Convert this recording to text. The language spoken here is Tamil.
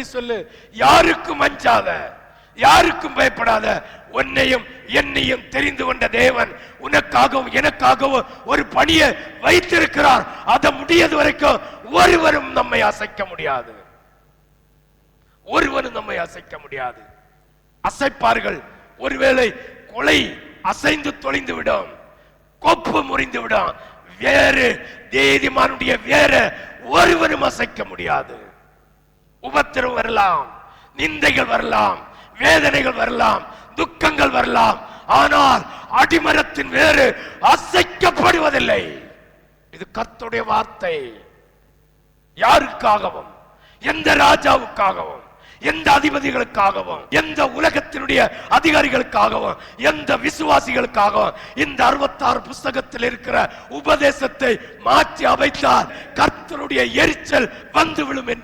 இப்படி சொல்லு, யாருக்கும் அஞ்சாத, யாருக்கும் பயப்படாத, உன்னையும் என்னையும் தெரிந்து கொண்ட தேவன் உனக்காகவும் எனக்காகவும் ஒரு பணியை வைத்திருக்கிறார். அதை முடியாது வரைக்கும் ஒருவரும் நம்மை அசைக்க முடியாது. ஒருவரும் நம்மை அசைக்க முடியாது. அசைப்பார்கள், ஒருவேளை கொலை அசைந்து தொலைந்து விடும், கொப்பு முறிந்து விடும், வேறு நீதிமானுடைய வேற ஒருவரும் அசைக்க முடியாது. உபத்திரம் வரலாம், நிந்தைகள் வரலாம், வேதனைகள் வரலாம், துக்கங்கள் வரலாம், ஆனால் அடிமரத்தின் வேறு அசைக்கப்படுவதில்லை. இது கர்த்தருடைய வார்த்தை. யாருக்காகவும், எந்த ராஜாவுக்காகவும், எந்த அதிபதிகளுக்காகவும், எந்த உலகத்தினுடைய அதிகாரிகளுக்காகவும், எந்த விசுவாசிகளுக்காகவும் இந்த 66 புஸ்தகத்தில் இருக்கிற உபதேசத்தை மாற்றி அமைத்தால் கர்த்தருடைய எரிச்சல் வந்து விழும் என்று